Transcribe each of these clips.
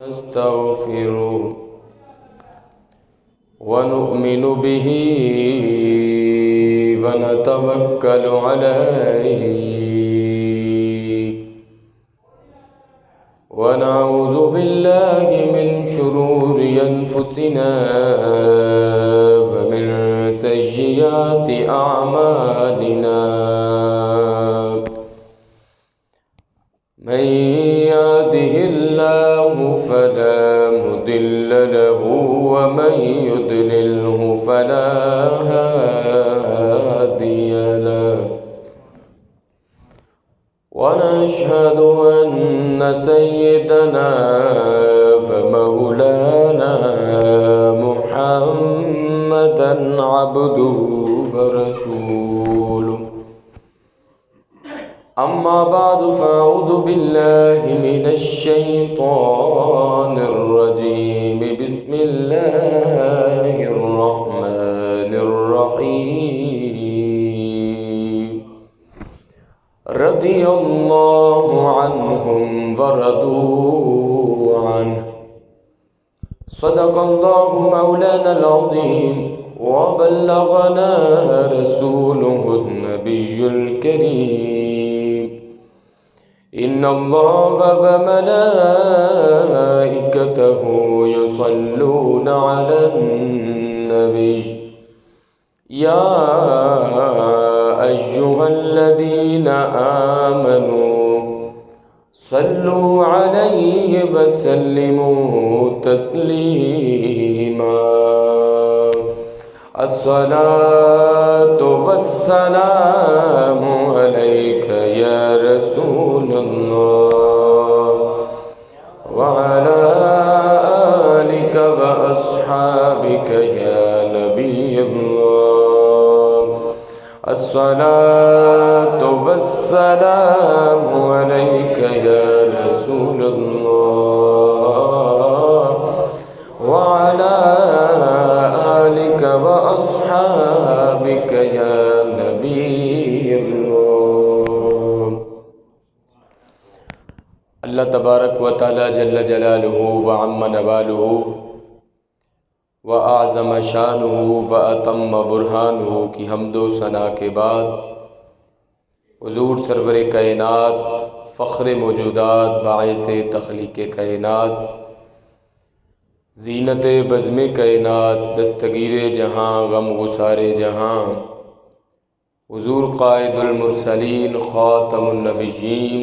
نستغفره ونؤمن به ونتوكل عليه ونعوذ بالله من شرور أنفسنا ومن سيئات أعمالنا من يهده الله فلا مضل له ومن يضلله فلا هادي له ونشهد أن سيدنا ومولانا محمدا عبده ورسوله أما بعد فأعوذ بالله من الشيطان الرجيم بسم الله الرحمن الرحيم رضي الله عنهم ورضوا عنه صدق الله مولانا العظيم وبلغنا رسوله النبي الكريم إن الله وملائكته يصلون على النبي يا أيها الذين آمنوا صلوا عليه وسلموا تسليما الصلاة والسلام عليك يا رسول الله وعلى آلك وأصحابك يا نبي الله الصلاة والسلام عليك يا رسول الله وعلى آلك وأصحابك يا نبي الله اللہ تبارک و تعالی جل جلالہ وعم نوالہ وأعظم شانہ وأتم برہانہ کی حمد و ثنا کے بعد حضور سرور کائنات فخر موجودات باعث تخلیق کائنات زینت بزم کائنات دستگیر جہاں غم گسار جہاں حضور قائد المرسلین خاتم النبیین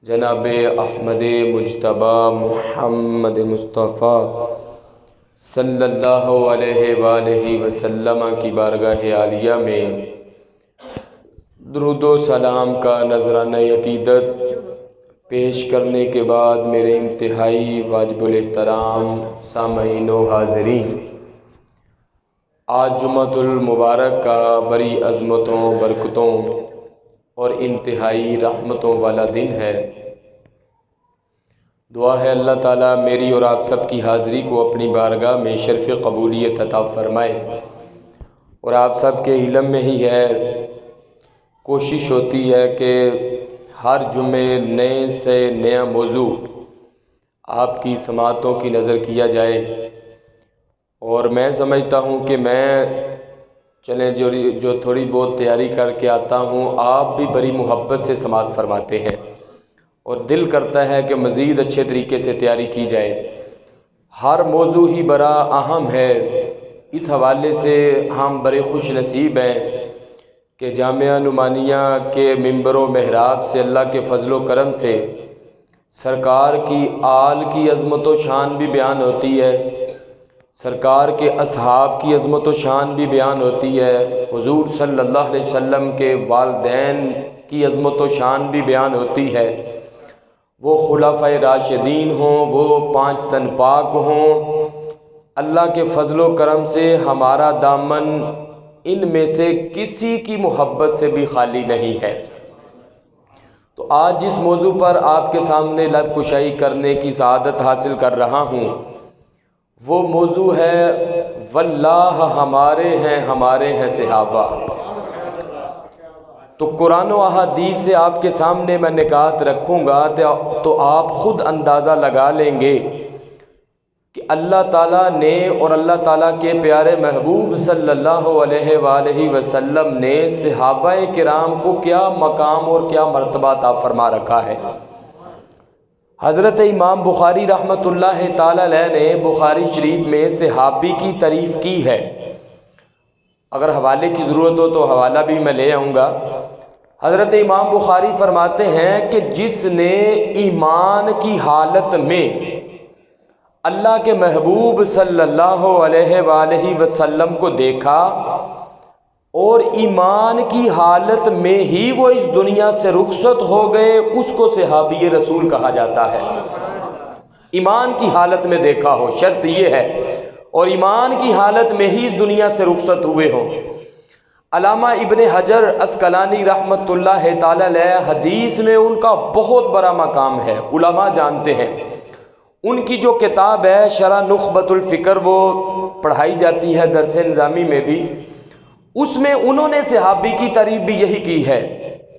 جناب احمد مجتبی محمد مصطفیٰ صلی اللہ علیہ وآلہ وسلم کی بارگاہ عالیہ میں درود و سلام کا نذرانہ عقیدت پیش کرنے کے بعد میرے انتہائی واجب الاحترام سامعین و حاضرین، آج جمعۃ المبارک کا بڑی عظمتوں برکتوں اور انتہائی رحمتوں والا دن ہے۔ دعا ہے اللہ تعالیٰ میری اور آپ سب کی حاضری کو اپنی بارگاہ میں شرف قبولیت عطا فرمائے، اور آپ سب کے علم میں ہی ہے، کوشش ہوتی ہے کہ ہر جمعے نئے سے نیا موضوع آپ کی سماعتوں کی نظر کیا جائے، اور میں سمجھتا ہوں کہ میں چلیں جو تھوڑی بہت تیاری کر کے آتا ہوں، آپ بھی بڑی محبت سے سماعت فرماتے ہیں، اور دل کرتا ہے کہ مزید اچھے طریقے سے تیاری کی جائے۔ ہر موضوع ہی بڑا اہم ہے، اس حوالے سے ہم بڑے خوش نصیب ہیں کہ جامعہ نعمانیہ کے ممبر و محراب سے اللہ کے فضل و کرم سے سرکار کی آل کی عظمت و شان بھی بیان ہوتی ہے، سرکار کے اصحاب کی عظمت و شان بھی بیان ہوتی ہے، حضور صلی اللہ علیہ وسلم کے والدین کی عظمت و شان بھی بیان ہوتی ہے، وہ خلفائے راشدین ہوں، وہ 5 تن پاک ہوں، اللہ کے فضل و کرم سے ہمارا دامن ان میں سے کسی کی محبت سے بھی خالی نہیں ہے۔ تو آج جس موضوع پر آپ کے سامنے لب کشائی کرنے کی سعادت حاصل کر رہا ہوں وہ موضوع ہے واللہ ہمارے ہیں صحابہ۔ تو قرآن و احادیث سے آپ کے سامنے میں نکات رکھوں گا تو آپ خود اندازہ لگا لیں گے کہ اللہ تعالیٰ نے اور اللہ تعالیٰ کے پیارے محبوب صلی اللہ علیہ وآلہ وسلم نے صحابہ کرام کو کیا مقام اور کیا مرتبہ عطا فرما رکھا ہے۔ حضرت امام بخاری رحمۃ اللہ تعالیٰ علیہ نے بخاری شریف میں صحابی کی تعریف کی ہے۔ اگر حوالے کی ضرورت ہو تو حوالہ بھی میں لے آؤں گا۔ حضرت امام بخاری فرماتے ہیں کہ جس نے ایمان کی حالت میں اللہ کے محبوب صلی اللہ علیہ وآلہ وسلم کو دیکھا اور ایمان کی حالت میں ہی وہ اس دنیا سے رخصت ہو گئے، اس کو صحابی رسول کہا جاتا ہے۔ ایمان کی حالت میں دیکھا ہو، شرط یہ ہے، اور ایمان کی حالت میں ہی اس دنیا سے رخصت ہوئے ہوں۔ علامہ ابن حجر عسقلانی رحمۃ اللہ تعالی علیہ حدیث میں ان کا بہت بڑا مقام ہے، علماء جانتے ہیں۔ ان کی جو کتاب ہے شرح نخبۃ الفکر، وہ پڑھائی جاتی ہے درس نظامی میں بھی، اس میں انہوں نے صحابی کی تعریف بھی یہی کی ہے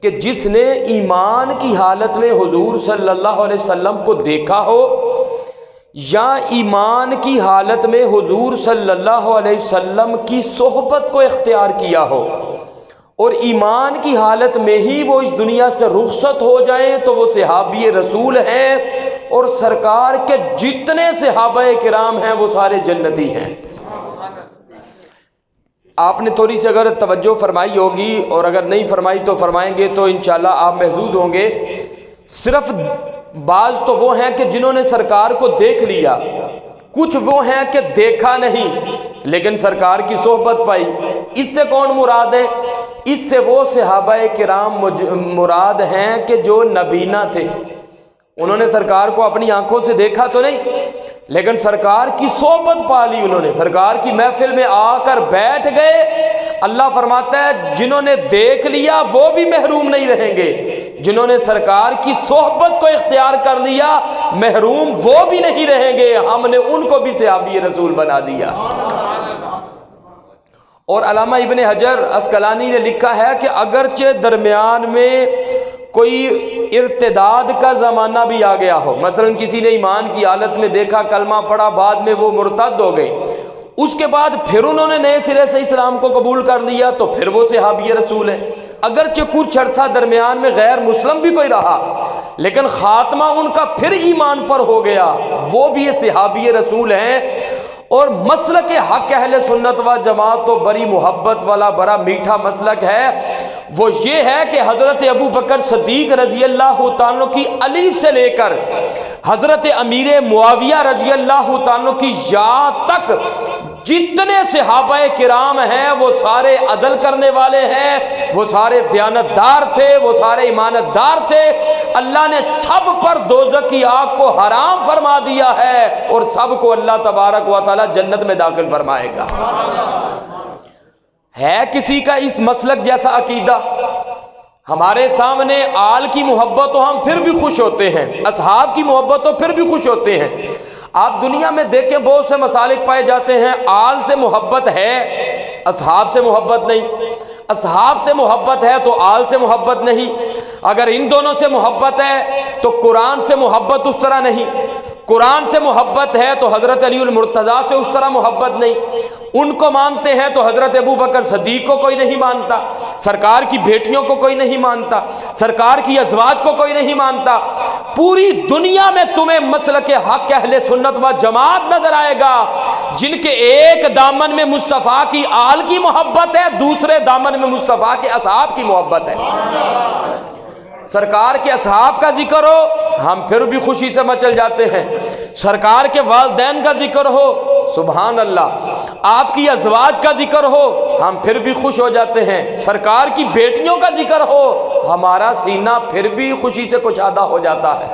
کہ جس نے ایمان کی حالت میں حضور صلی اللہ علیہ وسلم کو دیکھا ہو یا ایمان کی حالت میں حضور صلی اللہ علیہ وسلم کی صحبت کو اختیار کیا ہو اور ایمان کی حالت میں ہی وہ اس دنیا سے رخصت ہو جائیں تو وہ صحابی رسول ہیں، اور سرکار کے جتنے صحابہ کرام ہیں وہ سارے جنتی ہیں۔ آپ نے تھوڑی سی اگر توجہ فرمائی ہوگی، اور اگر نہیں فرمائی تو فرمائیں گے تو انشاءاللہ آپ محظوظ ہوں گے۔ صرف بعض تو وہ ہیں کہ جنہوں نے سرکار کو دیکھ لیا، کچھ وہ ہیں کہ دیکھا نہیں لیکن سرکار کی صحبت پائی۔ اس سے کون مراد ہے؟ اس سے وہ صحابہ کرام مراد ہیں کہ جو نبینا تھے، انہوں نے سرکار کو اپنی آنکھوں سے دیکھا تو نہیں لیکن سرکار کی صحبت پا لی، انہوں نے سرکار کی محفل میں آ کر بیٹھ گئے۔ اللہ فرماتا ہے جنہوں نے دیکھ لیا وہ بھی محروم نہیں رہیں گے، جنہوں نے سرکار کی صحبت کو اختیار کر لیا محروم وہ بھی نہیں رہیں گے، ہم نے ان کو بھی صحابی رسول بنا دیا۔ اور علامہ ابن حجر عسقلانی نے لکھا ہے کہ اگرچہ درمیان میں کوئی ارتداد کا زمانہ بھی آ گیا ہو، مثلا کسی نے ایمان کی حالت میں دیکھا، کلمہ پڑھا، بعد میں وہ مرتد ہو گئے، اس کے بعد پھر انہوں نے نئے سرے سے اسلام کو قبول کر لیا تو پھر وہ صحابی رسول ہیں۔ اگرچہ کچھ عرصہ درمیان میں غیر مسلم بھی کوئی رہا لیکن خاتمہ ان کا پھر ایمان پر ہو گیا، وہ بھی یہ صحابی رسول ہیں۔ اور مسلک حق اہل سنت و جماعت تو بڑی محبت والا بڑا میٹھا مسلک ہے، وہ یہ ہے کہ حضرت ابو بکر صدیق رضی اللہ تعالیٰ کی علی سے لے کر حضرت امیر معاویہ رضی اللہ تعالیٰ کی یا تک جتنے صحابہ کرام ہیں وہ سارے عدل کرنے والے ہیں، وہ سارے دیانتدار تھے، وہ سارے ایمانتدار تھے۔ اللہ نے سب پر دوزخ کی آگ کو حرام فرما دیا ہے اور سب کو اللہ تبارک و تعالی جنت میں داخل فرمائے گا۔ ہے کسی کا اس مسلک جیسا عقیدہ؟ ہمارے سامنے آل کی محبت تو ہم پھر بھی خوش ہوتے ہیں، اصحاب کی محبت تو پھر بھی خوش ہوتے ہیں۔ آپ دنیا میں دیکھیں بہت سے مسالک پائے جاتے ہیں، آل سے محبت ہے اصحاب سے محبت نہیں، اصحاب سے محبت ہے تو آل سے محبت نہیں، اگر ان دونوں سے محبت ہے تو قرآن سے محبت اس طرح نہیں، قرآن سے محبت ہے تو حضرت علی المرتضیٰ سے اس طرح محبت نہیں، ان کو مانتے ہیں تو حضرت ابو بکر صدیق کو کوئی نہیں مانتا، سرکار کی بیٹیوں کو کوئی نہیں مانتا، سرکار کی ازواج کو کوئی نہیں مانتا۔ پوری دنیا میں تمہیں مسلک حق اہل سنت و جماعت نظر آئے گا جن کے ایک دامن میں مصطفیٰ کی آل کی محبت ہے، دوسرے دامن میں مصطفیٰ کے اصحاب کی محبت ہے۔ سرکار کے اصحاب کا ذکر ہو ہم پھر بھی خوشی سے مچل جاتے ہیں، سرکار کے والدین کا ذکر ہو سبحان اللہ، آپ کی ازواج کا ذکر ہو ہم پھر بھی خوش ہو جاتے ہیں، سرکار کی بیٹیوں کا ذکر ہو ہمارا سینہ پھر بھی خوشی سے کشادہ ہو جاتا ہے۔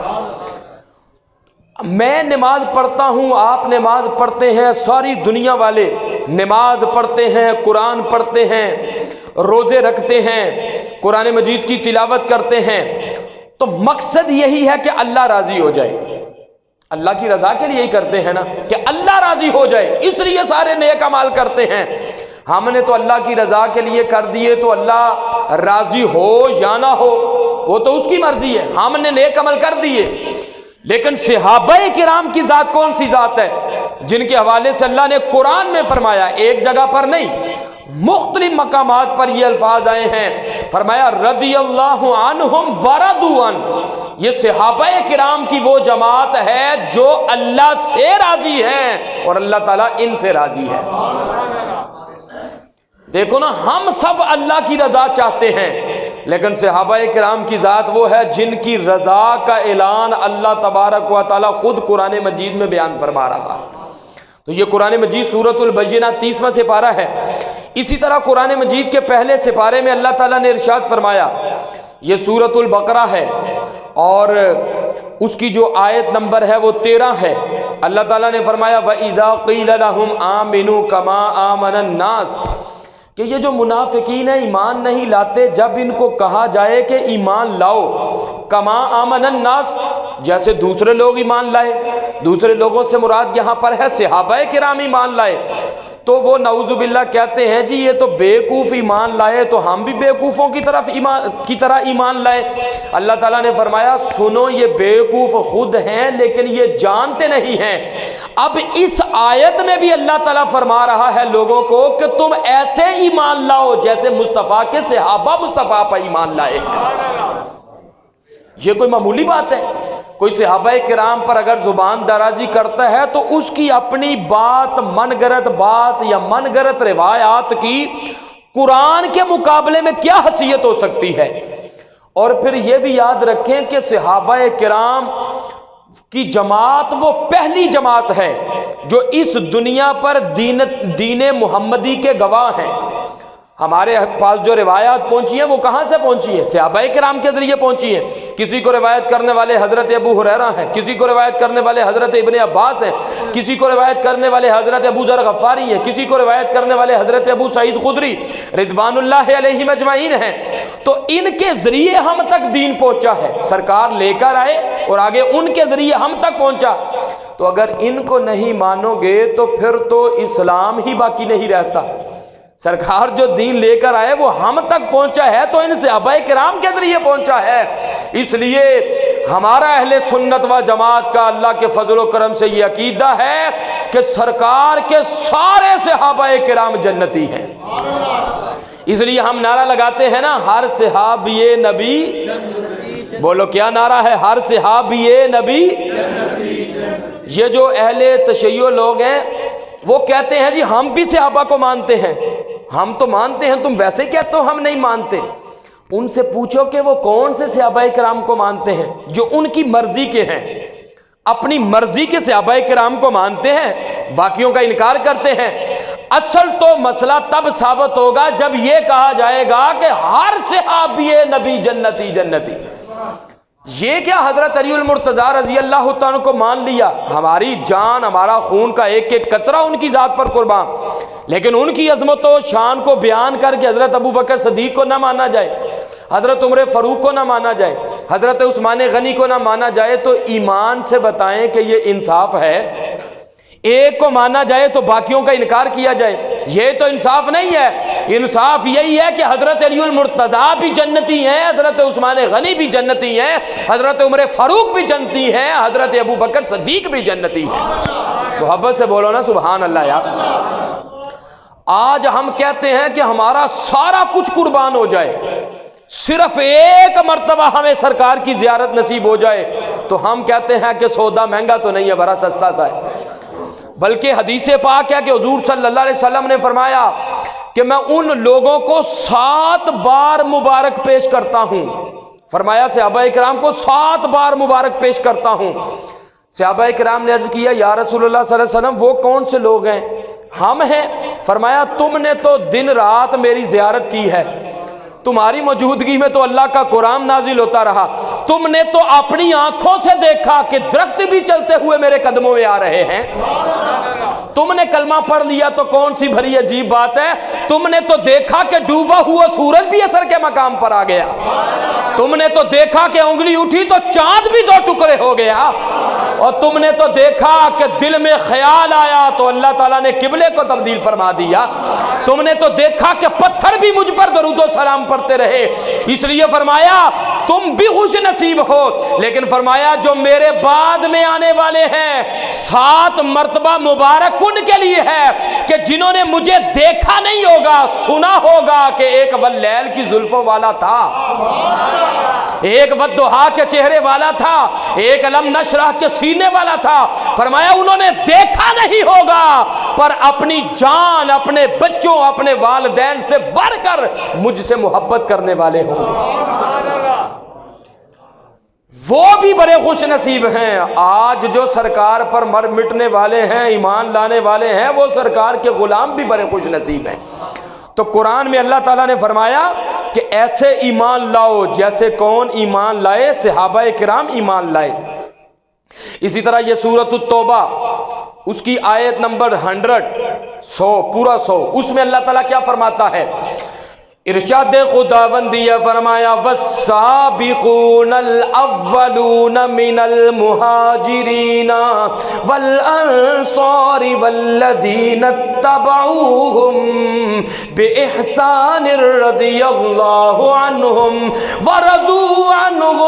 میں نماز پڑھتا ہوں، آپ نماز پڑھتے ہیں، ساری دنیا والے نماز پڑھتے ہیں، قرآن پڑھتے ہیں، روزے رکھتے ہیں، قرآن مجید کی تلاوت کرتے ہیں، تو مقصد یہی ہے کہ اللہ راضی ہو جائے۔ اللہ کی رضا کے لیے ہی کرتے ہیں نا، کہ اللہ راضی ہو جائے، اس لیے سارے نیک اعمال کرتے ہیں۔ ہم نے تو اللہ کی رضا کے لیے کر دیے تو اللہ راضی ہو یا نہ ہو وہ تو اس کی مرضی ہے، ہم نے نیک عمل کر دیے۔ لیکن صحابہ کرام کی ذات کون سی ذات ہے جن کے حوالے سے اللہ نے قرآن میں فرمایا، ایک جگہ پر نہیں مختلف مقامات پر یہ الفاظ آئے ہیں، فرمایا رضی اللہ عنہم ورضوا عنہ، یہ صحابہ کرام کی وہ جماعت ہے جو اللہ سے راضی ہیں اور اللہ تعالیٰ ان سے راضی ہے۔ دیکھو نا، ہم سب اللہ کی رضا چاہتے ہیں، لیکن صحابہ کرام کی ذات وہ ہے جن کی رضا کا اعلان اللہ تبارک و تعالیٰ خود قرآن مجید میں بیان فرما رہا۔ تو یہ قرآن مجید سورۃ البینہ 30واں سپارہ ہے۔ اسی طرح قرآن مجید کے پہلے سپارے میں اللہ تعالیٰ نے ارشاد فرمایا، یہ سورۃ البقرہ ہے اور اس کی جو آیت نمبر ہے وہ 13 ہے۔ اللہ تعالیٰ نے فرمایا وَإِذَا قِيلَ لَهُمْ آمِنُوا كَمَا آمَنَ النَّاسِ، کہ یہ جو منافقین ہیں ایمان نہیں لاتے، جب ان کو کہا جائے کہ ایمان لاؤ، کما آمن الناس، جیسے دوسرے لوگ ایمان لائے، دوسرے لوگوں سے مراد یہاں پر ہے صحابہ کرام ایمان لائے، تو وہ نعوذ باللہ کہتے ہیں جی یہ تو بیوقوف ایمان لائے تو ہم بھی بیوقوفوں کی طرح ایمان لائے۔ اللہ تعالیٰ نے فرمایا سنو، یہ بیوقوف خود ہیں لیکن یہ جانتے نہیں ہیں۔ اب اس آیت میں بھی اللہ تعالیٰ فرما رہا ہے لوگوں کو کہ تم ایسے ایمان لاؤ جیسے مصطفیٰ کے صحابہ مصطفیٰ پر ایمان لائے۔ یہ کوئی معمولی بات ہے؟ کوئی صحابہ کرام پر اگر زبان درازی کرتا ہے تو اس کی اپنی بات، من گھڑت بات یا من گھڑت روایات کی قرآن کے مقابلے میں کیا حیثیت ہو سکتی ہے؟ اور پھر یہ بھی یاد رکھیں کہ صحابہ کرام کی جماعت وہ پہلی جماعت ہے جو اس دنیا پر دین محمدی کے گواہ ہیں۔ ہمارے پاس جو روایات پہنچی ہیں وہ کہاں سے پہنچی ہیں؟ صحابہ کرام کے ذریعے پہنچی ہیں۔ کسی کو روایت کرنے والے حضرت ابو ہریرہ ہیں، کسی کو روایت کرنے والے حضرت ابن عباس ہیں، کسی کو روایت کرنے والے حضرت ابو ذر غفاری ہیں، کسی کو روایت کرنے والے حضرت ابو سعید خدری رضوان اللہ علیہم اجمعین ہیں۔ تو ان کے ذریعے ہم تک دین پہنچا ہے، سرکار لے کر آئے اور آگے ان کے ذریعے ہم تک پہنچا۔ تو اگر ان کو نہیں مانو گے تو پھر تو اسلام ہی باقی نہیں رہتا۔ سرکار جو دین لے کر آئے وہ ہم تک پہنچا ہے تو ان صحابہ کرام کے ذریعے پہنچا ہے۔ اس لیے ہمارا اہل سنت و جماعت کا اللہ کے فضل و کرم سے یہ عقیدہ ہے کہ سرکار کے سارے صحابہ کرام جنتی ہیں۔ اس لیے ہم نعرہ لگاتے ہیں نا، ہر صحابی نبی، بولو کیا نعرہ ہے؟ ہر صحابی نبی۔ یہ جو اہل تشیع لوگ ہیں وہ کہتے ہیں جی ہم بھی صحابہ کو مانتے ہیں، ہم تو مانتے ہیں، تم ویسے کہتے ہو ہم نہیں مانتے۔ ان سے پوچھو کہ وہ کون سے صحابہ کرام کو مانتے ہیں جو ان کی مرضی کے ہیں، اپنی مرضی کے صحابہ کرام کو مانتے ہیں، باقیوں کا انکار کرتے ہیں۔ اصل تو مسئلہ تب ثابت ہوگا جب یہ کہا جائے گا کہ ہر صحابی نبی جنتی جنتی۔ یہ کیا حضرت علی المرتضیٰ رضی اللہ تعالیٰ کو مان لیا، ہماری جان ہمارا خون کا ایک ایک قطرہ ان کی ذات پر قربان، لیکن ان کی عظمت و شان کو بیان کر کے حضرت ابو بکر صدیق کو نہ مانا جائے، حضرت عمر فاروق کو نہ مانا جائے، حضرت عثمان غنی کو نہ مانا جائے، تو ایمان سے بتائیں کہ یہ انصاف ہے؟ ایک کو مانا جائے تو باقیوں کا انکار کیا جائے، یہ تو انصاف نہیں ہے۔ انصاف یہی ہے کہ حضرت علی المرتضیٰ بھی جنتی ہیں، حضرت عثمان غنی بھی جنتی ہیں، حضرت عمر فاروق بھی جنتی ہیں، حضرت ابو بکر صدیق بھی جنتی ہیں۔ محبت سے بولو نا سبحان اللہ یار۔ آج ہم کہتے ہیں کہ ہمارا سارا کچھ قربان ہو جائے، صرف ایک مرتبہ ہمیں سرکار کی زیارت نصیب ہو جائے تو ہم کہتے ہیں کہ سودا مہنگا تو نہیں ہے، بڑا سستا سا ہے۔ بلکہ حدیث پاک ہے کہ حضور صلی اللہ علیہ وسلم نے فرمایا کہ میں ان لوگوں کو 7 بار مبارک پیش کرتا ہوں، فرمایا صحابہ کرام کو 7 بار مبارک پیش کرتا ہوں۔ صحابہ کرام نے عرض کیا یا رسول اللہ صلی اللہ علیہ وسلم وہ کون سے لوگ ہیں؟ ہم ہیں۔ فرمایا تم نے تو دن رات میری زیارت کی ہے، تمہاری موجودگی میں تو اللہ کا قرآن نازل ہوتا رہا، تم نے تو اپنی آنکھوں سے دیکھا کہ درخت بھی چلتے ہوئے میرے قدموں میں آ رہے ہیں، تم نے کلمہ پڑھ لیا تو کون سی بھری عجیب بات ہے، تم نے تو دیکھا کہ ڈوبا ہوا سورج بھی اثر کے مقام پر آ گیا، تم نے تو دیکھا کہ انگلی اٹھی تو چاند بھی 2 ٹکڑے ہو گیا، اور تم نے تو دیکھا کہ دل میں خیال آیا تو اللہ تعالیٰ نے قبلے کو تبدیل فرما دیا، تم نے تو دیکھا کہ پتھر بھی مجھ پر درود و سلام پڑھتے رہے، اس لیے فرمایا تم بھی خوش نصیب ہو۔ لیکن فرمایا جو میرے بعد میں آنے والے ہیں 7 مرتبہ مبارک ان کے لیے ہے کہ جنہوں نے مجھے دیکھا نہیں ہوگا، سنا ہوگا کہ ایک واللیل کی زلفوں والا تھا، ایک والضحیٰ کے چہرے والا تھا، ایک علم نشرح کے سینے والا تھا۔ فرمایا انہوں نے دیکھا نہیں ہوگا پر اپنی جان، اپنے بچوں، اپنے والدین سے بڑھ کر مجھ سے محبت کرنے والے ہوں، وہ بھی بڑے خوش نصیب ہیں۔ آج جو سرکار پر مر مٹنے والے ہیں، ایمان لانے والے ہیں، وہ سرکار کے غلام بھی بڑے خوش نصیب ہیں۔ تو قرآن میں اللہ تعالیٰ نے فرمایا کہ ایسے ایمان لاؤ جیسے کون ایمان لائے؟ صحابہ کرام ایمان لائے۔ اسی طرح یہ سورۃ التوبہ اس کی آیت نمبر 100 پورا 100، اس میں اللہ تعالیٰ کیا فرماتا ہے؟ ارشاد خداوندی فرمایا والسابقون الاولون من المہاجرین والانصار والذین اتبعوهم باحسان رضی اللہ عنہم ورضوا عنہ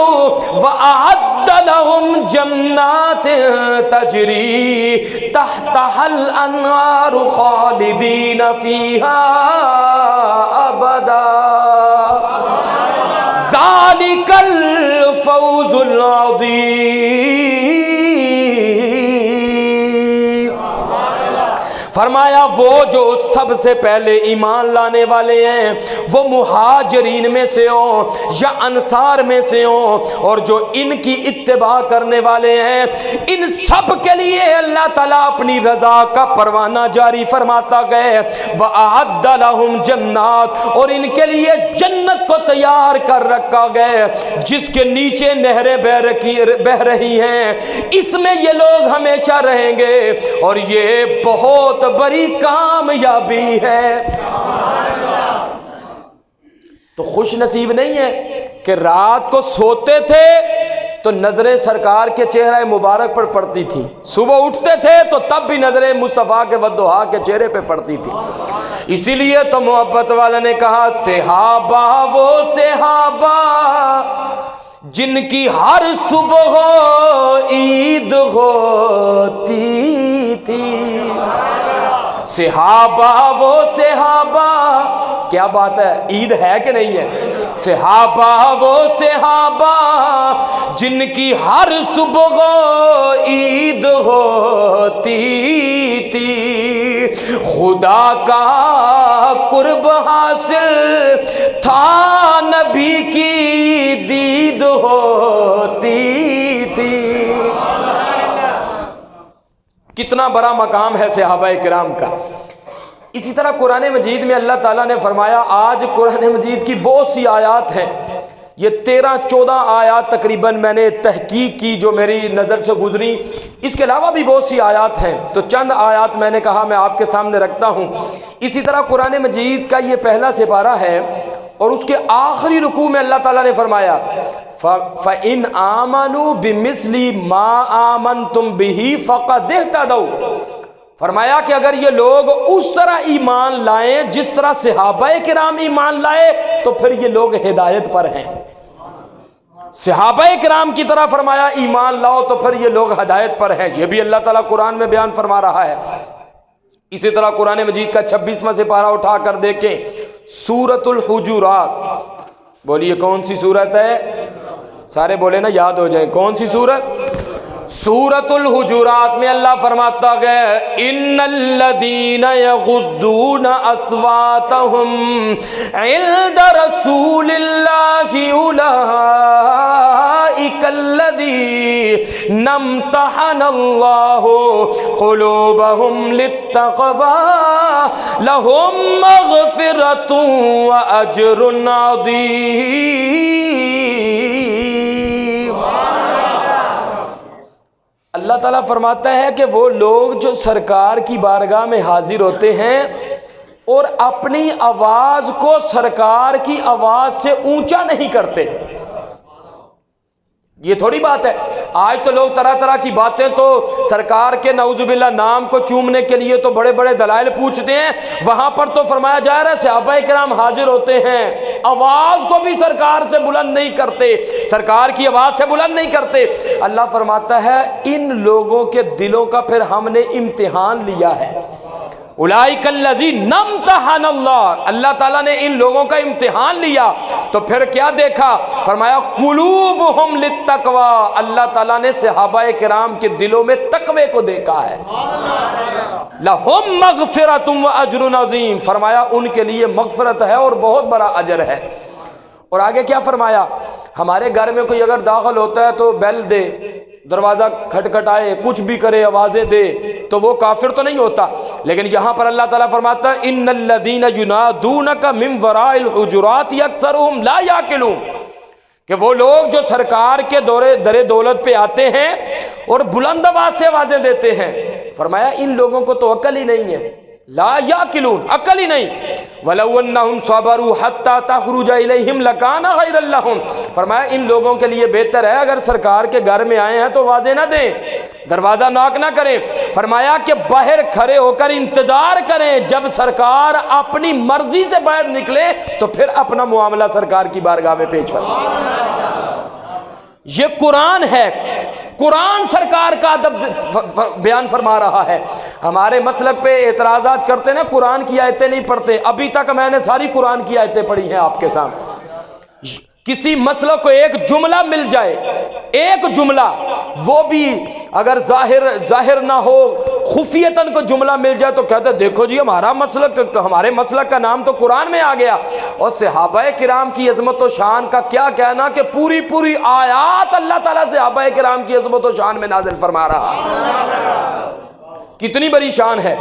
واعد لهم جنات تجری تحتها الانہار خالدین فیہا ابدا ذالک الفوز العظیم۔ فرمایا وہ جو سب سے پہلے ایمان لانے والے ہیں وہ مہاجرین میں سے ہوں یا انصار میں سے ہوں، اور جو ان کی اتباع کرنے والے ہیں، ان سب کے لیے اللہ تعالیٰ اپنی رضا کا پروانہ جاری فرماتا گئے۔ وَأَعَدَّ لَهُمْ جَنَّاتٍ، اور ان کے لیے جنت کو تیار کر رکھا گیا جس کے نیچے نہریں بہہ رہی ہیں، اس میں یہ لوگ ہمیشہ رہیں گے، اور یہ بہت بڑی کامیابی ہے۔ تو خوش نصیب نہیں ہے کہ رات کو سوتے تھے تو نظریں سرکار کے چہرہ مبارک پر پڑتی تھی، صبح اٹھتے تھے تو تب بھی نظریں مصطفیٰ کے والضحیٰ کے چہرے پہ پڑتی تھی۔ اسی لیے تو محبت والا نے کہا صحابہ وہ صحابہ جن کی ہر صبح عید ہوتی تھی، صحابہ وہ صحابہ، کیا بات ہے، عید ہے کہ نہیں ہے؟ صحابہ وہ صحابہ جن کی ہر صبح عید ہوتی تھی، خدا کا قرب حاصل تھا نبی کی دید ہوتی تھی۔ کتنا بڑا مقام ہے صحابہ کرام کا۔ اسی طرح قرآن مجید میں اللہ تعالیٰ نے فرمایا، آج قرآن مجید کی بہت سی آیات ہیں، یہ 13-14 آیات تقریباً میں نے تحقیق کی جو میری نظر سے گزری، اس کے علاوہ بھی بہت سی آیات ہیں، تو چند آیات میں نے کہا میں آپ کے سامنے رکھتا ہوں۔ اسی طرح قرآن مجید کا یہ پہلا سپارہ ہے اور اس کے آخری رکوع میں اللہ تعالیٰ نے فرمایا فَإِنْ آمَنُوا بِمِثْلِ مَا آمَنْتُمْ بِهِ فَقَدْ اهْتَدَوْا، فرمایا کہ اگر یہ لوگ اس طرح ایمان لائیں جس طرح صحابہ کرام ایمان لائے تو پھر یہ لوگ ہدایت پر ہیں۔ صحابہ کرام کی طرح فرمایا ایمان لاؤ تو پھر یہ لوگ ہدایت پر ہیں، یہ بھی اللہ تعالیٰ قرآن میں بیان فرما رہا ہے۔ اسی طرح قرآن مجید کا 26واں سپارہ اٹھا کر دیکھیں، سورۃ الحجرات، بولیے کون سی سورت ہے؟ سارے بولے نا، یاد ہو جائیں کون سی سورت؟ سورۃ الحجرات میں اللہ فرماتا ہے ان الذین یغضون اصواتهم عند رسول اللہ اولئک الذین امتحن اللہ قلوبهم للتقوی لهم مغفرۃ واجر عظیم۔ اللہ تعالیٰ فرماتا ہے کہ وہ لوگ جو سرکار کی بارگاہ میں حاضر ہوتے ہیں اور اپنی آواز کو سرکار کی آواز سے اونچا نہیں کرتے، یہ تھوڑی بات ہے۔ آج تو لوگ طرح طرح کی باتیں، تو سرکار کے نعوذ باللہ نام کو چومنے کے لیے تو بڑے بڑے دلائل پوچھتے ہیں، وہاں پر تو فرمایا جا رہا ہے صحابہ کرام حاضر ہوتے ہیں، آواز کو بھی سرکار سے بلند نہیں کرتے، سرکار کی آواز سے بلند نہیں کرتے۔ اللہ فرماتا ہے ان لوگوں کے دلوں کا پھر ہم نے امتحان لیا ہے۔ اولئک الذین امتحن اللہ، اللہ تعالیٰ نے ان لوگوں کا امتحان لیا، تو پھر کیا دیکھا؟ فرمایا قلوبہم للتقوی، اللہ تعالیٰ نے صحابہ کرام کے دلوں میں تقوی کو دیکھا ہے۔ لہم مغفرۃ واجر عظیم، فرمایا ان کے لیے مغفرت ہے اور بہت بڑا اجر ہے۔ اور آگے کیا فرمایا؟ ہمارے گھر میں کوئی اگر داخل ہوتا ہے تو بیل دے، دروازہ کھٹکھٹائے، کچھ بھی کرے، آوازیں دے، تو وہ کافر تو نہیں ہوتا۔ لیکن یہاں پر اللہ تعالیٰ فرماتا ہے ان الذین ینادونک من وراء الحجرات اکثرهم لا یعقلون، کہ وہ لوگ جو سرکار کے در دولت پہ آتے ہیں اور بلند آواز سے آوازیں دیتے ہیں، فرمایا ان لوگوں کو تو عقل ہی نہیں ہے، لا یعقلون، عقل ہی نہیں۔ وَلَوْ أَنَّهُمْ صَبَرُوا حَتَّى تَخْرُجَ إِلَيْهِمْ لَكَانَ خَيْرًا لَهُمْ، فرمایا ان لوگوں کے لیے بہتر ہے اگر سرکار کے گھر میں آئے ہیں تو آوازیں نہ دیں، دروازہ ناک نہ کریں، فرمایا کہ باہر کھڑے ہو کر انتظار کریں، جب سرکار اپنی مرضی سے باہر نکلے تو پھر اپنا معاملہ سرکار کی بارگاہ میں پیش فرمائیں۔ یہ قرآن ہے، قرآن سرکار کا ادب بیان فرما رہا ہے۔ ہمارے مسلک پہ اعتراضات کرتے ہیں، قرآن کی آیتیں نہیں پڑھتے، ابھی تک میں نے ساری قرآن کی آیتیں پڑھی ہیں آپ کے سامنے۔ کسی مسئلہ کو ایک جملہ مل جائے، ایک جملہ، وہ بھی اگر ظاہر نہ ہو، خفیتاً کو جملہ مل جائے تو کہتے ہیں دیکھو جی ہمارے مسلک کا نام تو قرآن میں آ گیا۔ اور صحابہ کرام کی عظمت و شان کا کیا کہنا کہ پوری آیات اللہ تعالیٰ صحابہ کرام کی عظمت و شان میں نازل فرما رہا ہے۔ کتنی بڑی شان ہے۔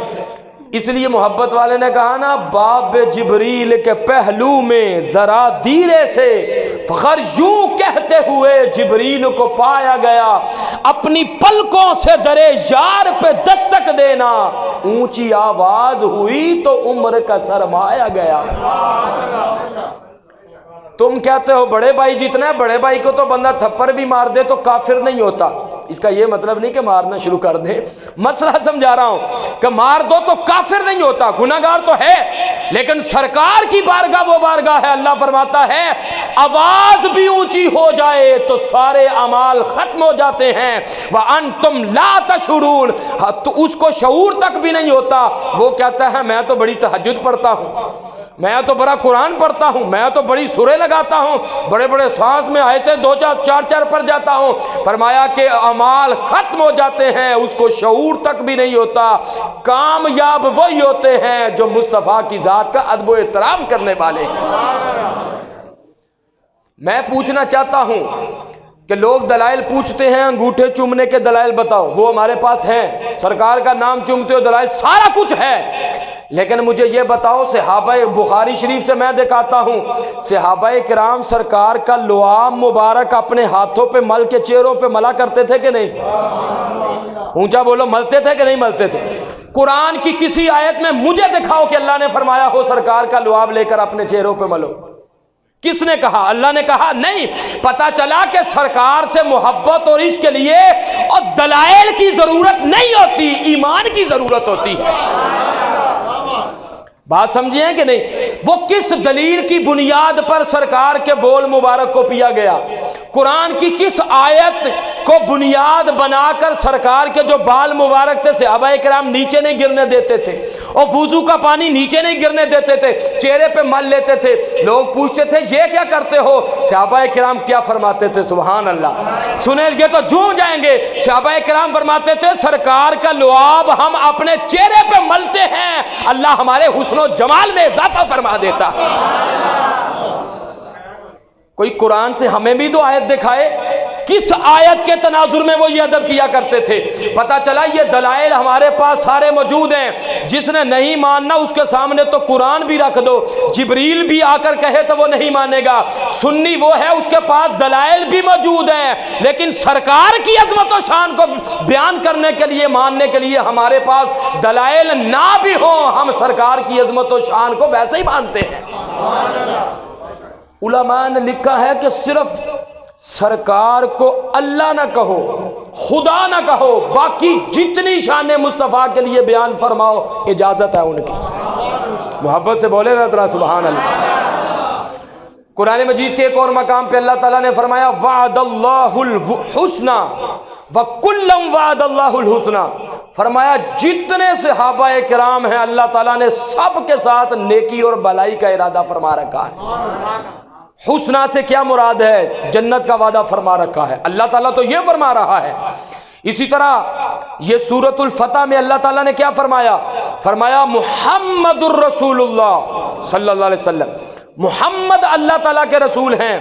اس لیے محبت والے نے کہا نا، باب جبریل کے پہلو میں ذرا دھیرے سے فخر یوں کہتے ہوئے جبریل کو پایا گیا، اپنی پلکوں سے درے یار پہ دستک دینا، اونچی آواز ہوئی تو عمر کا سرمایا گیا۔ تم کہتے ہو بڑے بھائی جتنا ہے، بڑے بھائی کو تو بندہ تھپڑ بھی مار دے تو کافر نہیں ہوتا، اس کا یہ مطلب نہیں کہ مارنا شروع کر دے، مسئلہ سمجھا رہا ہوں کہ مار دو تو کافر نہیں ہوتا، گناہگار تو ہے، لیکن سرکار کی بارگاہ وہ بارگاہ ہے، اللہ فرماتا ہے آواز بھی اونچی ہو جائے تو سارے اعمال ختم ہو جاتے ہیں، وَأَنْتُمْ لَا تَشْعُرُونَ، تو اس کو شعور تک بھی نہیں ہوتا، وہ کہتا ہے میں تو بڑی تہجد پڑھتا ہوں، میں تو بڑا قرآن پڑھتا ہوں، میں تو بڑی سورے لگاتا ہوں، بڑے بڑے سانس میں آیتیں 2-4 پڑھ جاتا ہوں، فرمایا کہ اعمال ختم ہو جاتے ہیں، اس کو شعور تک بھی نہیں ہوتا۔ کامیاب وہی ہوتے ہیں جو مصطفیٰ کی ذات کا ادب و احترام کرنے والے ہیں۔ میں پوچھنا چاہتا ہوں کہ لوگ دلائل پوچھتے ہیں، انگوٹھے چومنے کے دلائل بتاؤ، وہ ہمارے پاس ہیں، سرکار کا نام چومتے ہو دلائل سارا کچھ ہے، لیکن مجھے یہ بتاؤ، صحابہ بخاری شریف سے میں دکھاتا ہوں، صحابہ کرام سرکار کا لعاب مبارک اپنے ہاتھوں پہ مل کے چہروں پہ ملا کرتے تھے کہ نہیں؟ اونچا بولو، ملتے تھے کہ نہیں ملتے تھے؟ قرآن کی کسی آیت میں مجھے دکھاؤ کہ اللہ نے فرمایا ہو سرکار کا لعاب لے کر اپنے چہروں پہ ملو۔ کس نے کہا؟ اللہ نے کہا نہیں۔ پتا چلا کہ سرکار سے محبت اور عشق کے لیے اور دلائل کی ضرورت نہیں ہوتی، ایمان کی ضرورت ہوتی ہے۔ بات سمجھے ہیں کہ نہیں؟ وہ کس دلیل کی بنیاد پر سرکار کے بول مبارک کو پیا گیا؟ قرآن کی کس آیت کو بنیاد بنا کر سرکار کے جو بال مبارک تھے صحابہ کرام نیچے نہیں گرنے دیتے تھے، اور وضو کا پانی نیچے نہیں گرنے دیتے تھے، چہرے پہ مل لیتے تھے؟ لوگ پوچھتے تھے یہ کیا کرتے ہو؟ صحابہ کرام کیا فرماتے تھے؟ سبحان اللہ، سنیں گے تو جھوم جائیں گے۔ صحابہ کرام فرماتے تھے سرکار کا لعاب ہم اپنے چہرے پہ ملتے ہیں، اللہ ہمارے حسن و جمال میں اضافہ فرما دیتا۔ کوئی قرآن سے ہمیں بھی تو آیت دکھائے، کس آیت کے تناظر میں وہ یہ ادب کیا کرتے تھے؟ پتا چلا یہ دلائل ہمارے پاس سارے موجود ہیں، جس نے نہیں ماننا اس کے سامنے تو قرآن بھی رکھ دو، جبریل بھی آ کر کہے تو وہ نہیں مانے گا، سنی وہ ہے اس کے پاس دلائل بھی موجود ہیں، لیکن سرکار کی عظمت و شان کو بیان کرنے کے لیے، ماننے کے لیے ہمارے پاس دلائل نہ بھی ہوں، ہم سرکار کی عظمت و شان کو ویسے ہی مانتے ہیں۔ علماء نے لکھا ہے کہ صرف سرکار کو اللہ نہ کہو، خدا نہ کہو، باقی جتنی شان مصطفیٰ کے لیے بیان فرماؤ، اجازت ہے ان کی۔ محبت سے بولے نا ذرا سبحان اللہ۔ قرآن مجید کے ایک اور مقام پہ اللہ تعالیٰ نے فرمایا وعد اللہ الحسنى وکلا وعد اللہ الحسنى، فرمایا جتنے صحابہ کرام ہیں اللہ تعالیٰ نے سب کے ساتھ نیکی اور بھلائی کا ارادہ فرما رکھا ہے۔ حسنہ سے کیا مراد ہے؟ جنت کا وعدہ فرما رکھا ہے، اللہ تعالیٰ تو یہ فرما رہا ہے۔ اسی طرح یہ سورۃ الفتح میں اللہ تعالیٰ نے کیا فرمایا؟ فرمایا محمد الرسول اللہ صلی اللہ علیہ وسلم، محمد اللہ تعالیٰ کے رسول ہیں۔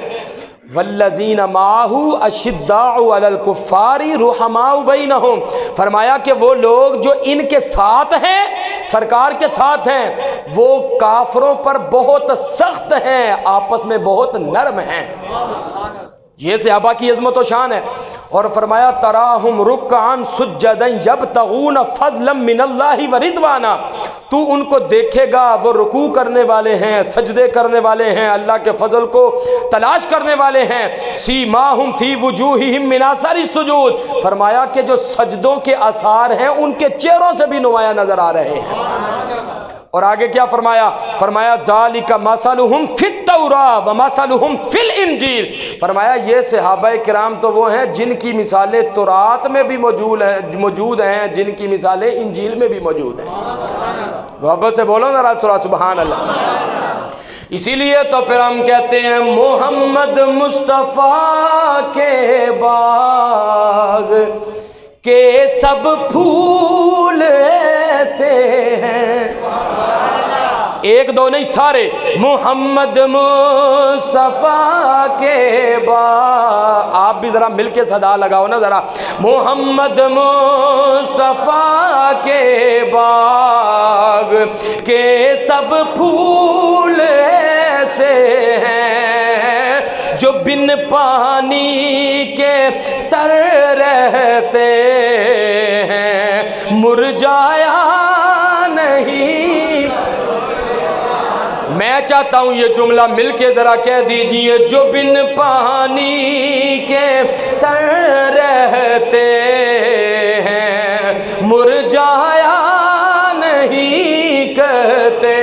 والذین معہ اشداء علی الکفار رحماء بینہم، فرمایا کہ وہ لوگ جو ان کے ساتھ ہیں، سرکار کے ساتھ ہیں، وہ کافروں پر بہت سخت ہیں، آپس میں بہت نرم ہیں۔ یہ صحابہ کی عظمت و شان ہے۔ اور فرمایا تراہم رکعا سجدا یبتغون فضلا من اللہ ورضوانا، تو ان کو دیکھے گا وہ رکوع کرنے والے ہیں، سجدے کرنے والے ہیں، اللہ کے فضل کو تلاش کرنے والے ہیں۔ سیماہم فی وجوہہم من اثر السجود، فرمایا کہ جو سجدوں کے آثار ہیں ان کے چہروں سے بھی نمایاں نظر آ رہے ہیں۔ اور آگے کیا فرمایا؟ فرمایا ذالک مثلہم فی التوراۃ ومثلہم فی الانجیل، فرمایا یہ صحابہ کرام تو وہ ہیں جن کی مثالیں تورات میں بھی موجود ہیں، جن کی مثالیں انجیل میں بھی موجود ہیں۔ محبت سے بولو نا سبحان اللہ۔ اسی لیے تو پھر ہم کہتے ہیں محمد مصطفیٰ کے باغ کے سب پھول ایسے ہیں، ایک دو نہیں سارے، محمد مصطفیٰ کے باغ، آپ بھی ذرا مل کے صدا لگاؤ نا ذرا، محمد مصطفیٰ کے باغ کے سب پھول ایسے ہیں جو بن پانی کے تر رہتے ہیں، مرجایا نہیں۔ میں چاہتا ہوں یہ جملہ مل کے ذرا کہہ دیجئے، جو بن پانی کے تر رہتے ہیں، مرجایا نہیں کہتے۔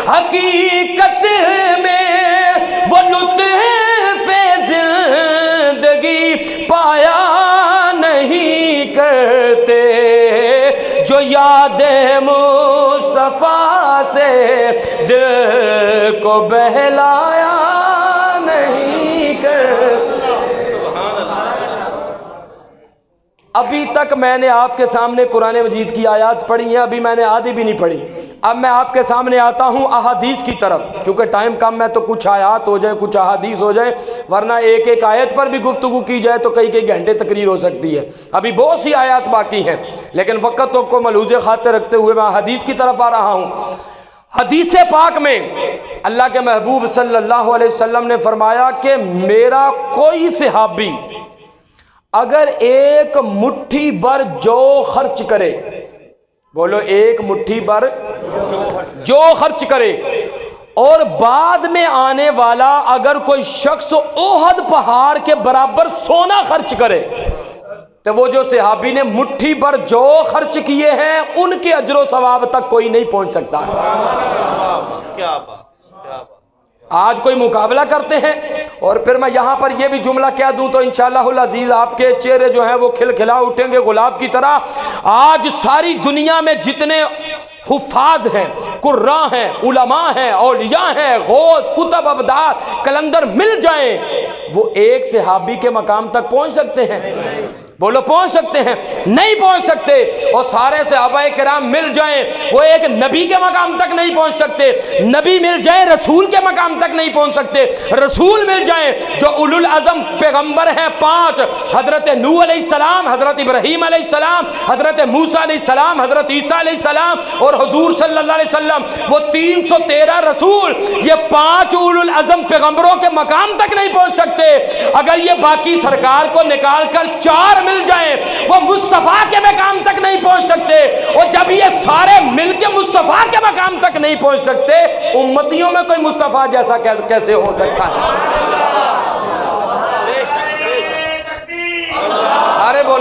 حقیقت میں وہ لطف زندگی پایا نہیں کرتے، جو یاد مصطفیٰ سے دل کو بہلایا نہیں کرتے۔ ابھی تک میں نے آپ کے سامنے قرآن مجید کی آیات پڑھی ہیں، ابھی میں نے آدھی بھی نہیں پڑھی۔ اب میں آپ کے سامنے آتا ہوں احادیث کی طرف، چونکہ ٹائم کم ہے تو کچھ آیات ہو جائیں، کچھ احادیث ہو جائیں، ورنہ ایک ایک آیت پر بھی گفتگو کی جائے تو کئی کئی گھنٹے تقریر ہو سکتی ہے۔ ابھی بہت سی آیات باقی ہیں، لیکن وقت کو ملحوظ خاطر رکھتے ہوئے میں حدیث کی طرف آ رہا ہوں۔ حدیث پاک میں اللہ کے محبوب صلی اللہ علیہ وسلم نے فرمایا کہ میرا کوئی صحابی اگر ایک مٹھی بر جو خرچ کرے، بولو ایک مٹھی بر جو خرچ کرے، اور بعد میں آنے والا اگر کوئی شخص احد پہاڑ کے برابر سونا خرچ کرے، تو وہ جو صحابی نے مٹھی بر جو خرچ کیے ہیں ان کے اجر و ثواب تک کوئی نہیں پہنچ سکتا۔ کیا بات۔ آج کوئی مقابلہ کرتے ہیں، اور پھر میں یہاں پر یہ بھی جملہ کہہ دوں تو انشاءاللہ العزیز آپ کے چہرے جو ہیں وہ کھل کھلا اٹھیں گے گلاب کی طرح۔ آج ساری دنیا میں جتنے حفاظ ہیں، قراء ہیں، علماء ہیں، اولیاء ہیں، غوث، کتب، ابدال، کلندر مل جائیں، وہ ایک صحابی کے مقام تک پہنچ سکتے ہیں؟ بولو پہنچ سکتے ہیں؟ نہیں پہنچ سکتے۔ اور سارے صحابہ کرام مل جائیں وہ ایک نبی کے مقام تک نہیں پہنچ سکتے، نبی مل جائیں رسول کے مقام تک نہیں پہنچ سکتے، رسول مل جائیں جو اولو العزم پیغمبر ہیں 5، حضرت نوح علیہ السلام، حضرت ابراہیم علیہ السلام، حضرت موسیٰ علیہ السلام، حضرت عیسیٰ علیہ السلام اور حضور صلی اللہ علیہ وسلم، وہ 313 رسول، یہ 5 اولو العزم پیغمبروں کے مقام تک نہیں پہنچ سکتے۔ اگر یہ باقی سرکار کو نکال کر 4 مل جائیں وہ مصطفیٰ کے مقام تک نہیں پہنچ سکتے، اور جب یہ سارے مل کے مصطفیٰ کے مقام تک نہیں پہنچ سکتے، امتیوں میں کوئی مصطفیٰ جیسا کیسے ہو سکتا ہے؟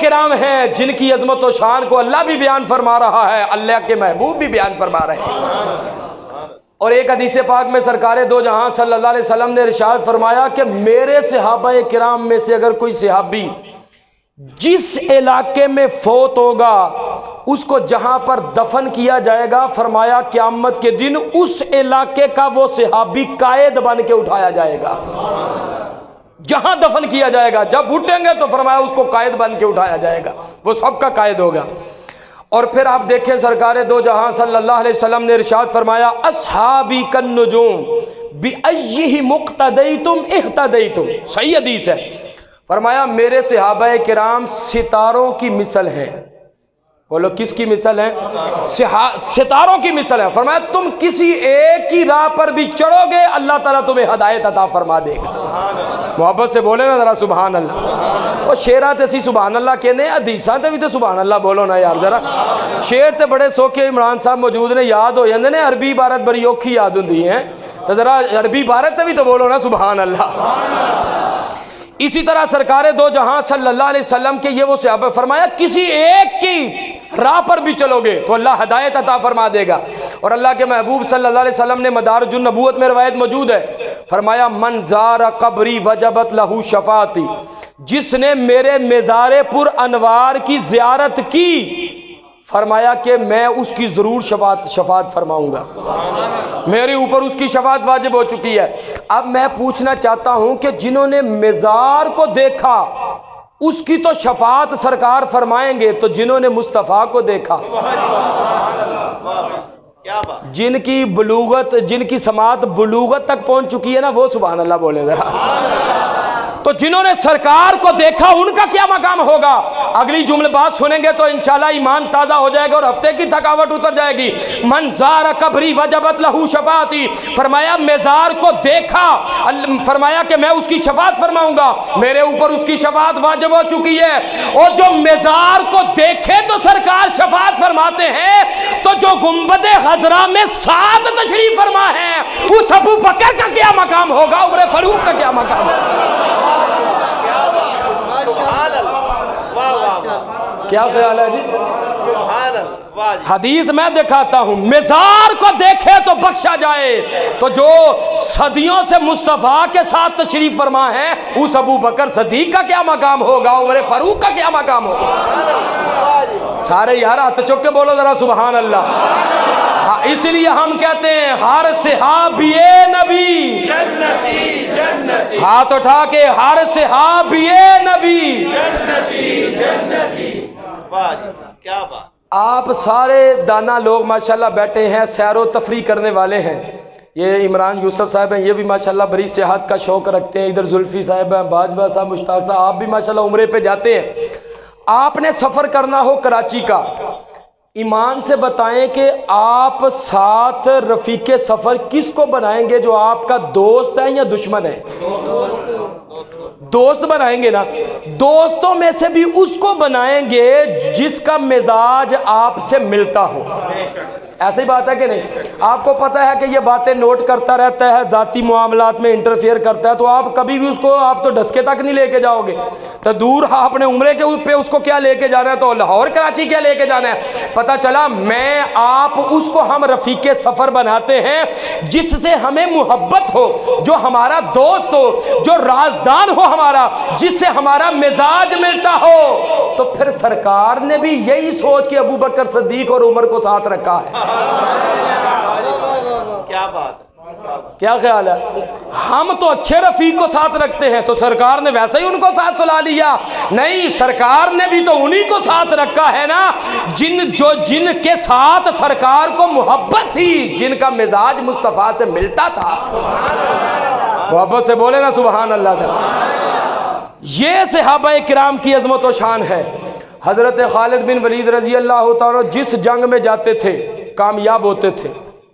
کرام ہیں جن کی عظمت و شان کو اللہ بھی بیان فرما رہا ہے، اللہ کے محبوب بھی بیان فرما رہے ہیں۔ اور ایک حدیث پاک میں سرکار دو جہاں صلی اللہ علیہ وسلم نے ارشاد فرمایا کہ میرے صحابہ کرام میں سے اگر کوئی صحابی جس علاقے میں فوت ہوگا اس کو جہاں پر دفن کیا جائے گا، فرمایا قیامت کے دن اس علاقے کا وہ صحابی قائد بن کے اٹھایا جائے گا۔ جہاں دفن کیا جائے گا جب اٹھیں گے تو فرمایا اس کو قائد بن کے اٹھایا جائے گا، وہ سب کا قائد ہوگا۔ اور پھر آپ دیکھیں سرکار دو جہاں صلی اللہ علیہ وسلم نے ارشاد فرمایا اصحابی کالنجوم بأیہم اقتدیتم اہتدیتم، صحیح حدیث ہے، فرمایا میرے صحابہ کرام ستاروں کی مثل ہیں۔ بولو کس کی مثل ہے؟ ستاروں کی مثل ہے۔ فرمایا تم کسی ایک کی راہ پر بھی چڑھو گے اللہ تعالیٰ تمہیں ہدایت عطا فرما دے گا۔ محبت سے بولے نا ذرا سبحان اللہ۔ وہ شیراں تے سی سبحان اللہ کہنے، حدیثاں تے بھی تے سبحان اللہ بولو نا یار ذرا۔ شیر تے بڑے سوکھے عمران صاحب موجود نے، یاد ہو جاندے نے، عربی عبارت بڑی اوکھی یاد ہوندی ہے، تو ذرا عربی عبارت تے بھی تو بولو نا سبحان اللہ۔ اسی طرح سرکار دو جہاں صلی اللہ علیہ وسلم کے یہ وہ صحابہ، فرمایا کسی ایک کی راہ پر بھی چلو گے تو اللہ ہدایت عطا فرما دے گا۔ اور اللہ کے محبوب صلی اللہ علیہ وسلم نے مدارج النبوت میں روایت موجود ہے، فرمایا من زار قبری وجبت لہو شفاعتی، جس نے میرے مزار پر انوار کی زیارت کی، فرمایا کہ میں اس کی ضرور شفاعت فرماؤں گا، میرے اوپر اس کی شفاعت واجب ہو چکی ہے۔ اب میں پوچھنا چاہتا ہوں کہ جنہوں نے مزار کو دیکھا اس کی تو شفاعت سرکار فرمائیں گے، تو جنہوں نے مصطفیٰ کو دیکھا، جن کی بلوغت، جن کی سماعت بلوغت تک پہنچ چکی ہے نا، وہ سبحان اللہ بولے ذرا۔ تو جنہوں نے سرکار کو دیکھا ان کا کیا مقام ہوگا؟ اگلی جملے بات سنیں گے تو انشاءاللہ ایمان تازہ ہو جائے گا اور ہفتے کی تھکاوٹ اتر جائے گی۔ من زار قبری وجبت لہو شفاعتی، فرمایا مزار کو دیکھا، فرمایا کہ میں اس کی شفاعت فرماؤں گا، میرے اوپر اس کی شفاعت واجب ہو چکی ہے۔ اور جو مزار کو دیکھے تو سرکار شفاعت فرماتے ہیں، تو جو گنبد خضرا میں 7 تشریف فرما ہے اس ابو بکر کا کیا مقام ہوگا، عمر فاروق کا کیا مقام ہوگا؟ کیا خیال ہے جی؟ حدیث میں دکھاتا ہوں، مزار کو دیکھے تو بخشا جائے، تو جو صدیوں سے مصطفیٰ کے ساتھ تشریف فرما ہے اس ابو بکر صدیق کا کیا مقام ہوگا، عمر فاروق کا کیا مقام ہوگا؟ سارے یار ہاتھ چک کے بولو ذرا سبحان اللہ۔ اس لیے ہم کہتے ہیں ہر صحابی نبی جنتی، جنتی، ہاتھ اٹھا کے ہر صحابی نبی جنتی، جنتی۔ کیا بات! آپ سارے دانا لوگ ماشاءاللہ بیٹھے ہیں، سیر و تفریح کرنے والے ہیں۔ یہ عمران یوسف صاحب ہیں، یہ بھی ماشاءاللہ بڑی صحت کا شوق رکھتے ہیں، ادھر زلفی صاحب ہیں، باجوہ صاحب، مشتاق صاحب، آپ بھی ماشاءاللہ عمرے پہ جاتے ہیں۔ آپ نے سفر کرنا ہو کراچی کا، ایمان سے بتائیں کہ آپ ساتھ رفیق سفر کس کو بنائیں گے، جو آپ کا دوست ہے یا دشمن ہے؟ دوست بنائیں گے نا۔ دوستوں میں سے بھی اس کو بنائیں گے جس کا مزاج آپ سے ملتا ہو۔ ایسی بات ہے کہ نہیں؟ آپ کو پتہ ہے کہ یہ باتیں نوٹ کرتا رہتا ہے، ذاتی معاملات میں انٹرفیئر کرتا ہے، تو آپ کبھی بھی اس کو، آپ تو ڈسکے تک نہیں لے کے جاؤ گے، تو دور آپ نے عمرے کے پہ اس کو کیا لے کے جانا ہے، تو لاہور کراچی کیا لے کے جانا ہے؟ پتہ چلا میں آپ اس کو ہم رفیق سفر بناتے ہیں جس سے ہمیں محبت ہو، جو ہمارا دوست ہو، جو رازدان ہو ہمارا، جس سے ہمارا مزاج ملتا ہو۔ تو پھر سرکار نے بھی یہی سوچ کے ابو بکر صدیق اور عمر کو ساتھ رکھا ہے۔ کیا بات! کیا خیال ہے؟ ہم تو اچھے رفیق کو ساتھ رکھتے ہیں، تو سرکار نے ویسے ہی ان کو ساتھ سلا لیا؟ نہیں، سرکار نے بھی تو انہی کو ساتھ رکھا ہے نا جن کے ساتھ سرکار کو محبت تھی، جن کا مزاج مصطفیٰ سے ملتا تھا۔ محبت سے بولے نا سبحان اللہ تعالی۔ یہ صحابہ کرام کی عظمت و شان ہے۔ حضرت خالد بن ولید رضی اللہ تعالیٰ جس جنگ میں جاتے تھے کامیاب ہوتے تھے،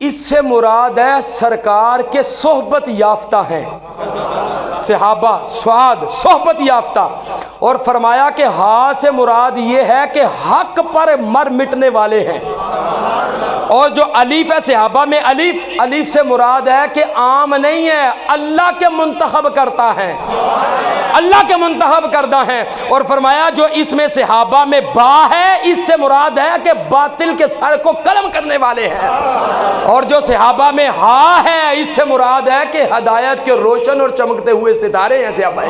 اس سے مراد ہے سرکار کے صحبت یافتہ ہیں صحابہ، سعاد صحبت یافتہ. اور فرمایا کہ ہاں سے مراد یہ ہے کہ حق پر مر مٹنے والے ہیں. اور جو الف ہے صحابہ میں، الف سے مراد ہے کہ عام نہیں ہے، اللہ کے منتخب کرتا ہے، اللہ کے منتخب کردہ ہیں. اور فرمایا جو اس میں صحابہ میں با ہے، اس سے مراد ہے کہ باطل کے سر کو قلم کرنے والے ہیں. اور جو صحابہ میں ہا ہے، اس سے مراد ہے کہ ہدایت کے روشن اور چمکتے ہوئے ستارے ہیں صحابہ.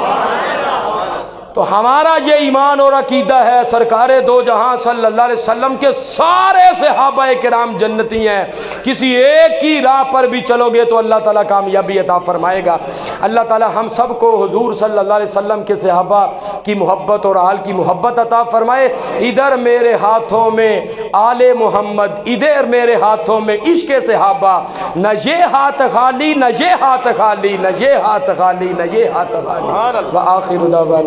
تو ہمارا یہ ایمان اور عقیدہ ہے سرکار دو جہاں صلی اللہ علیہ وسلم کے سارے صحابہ کرام جنتی ہیں. کسی ایک کی راہ پر بھی چلو گے تو اللہ تعالیٰ کامیابی عطا فرمائے گا. اللہ تعالیٰ ہم سب کو حضور صلی اللہ علیہ وسلم کے صحابہ کی محبت اور آل کی محبت عطا فرمائے. ادھر میرے ہاتھوں میں آل محمد، ادھر میرے ہاتھوں میں عشق صحابہ. نہ یہ ہاتھ خالی، نہ یہ ہاتھ خالی، نہ یہ ہاتھ خالی، نہ یہ ہاتھ خالی. وآخر دعوانا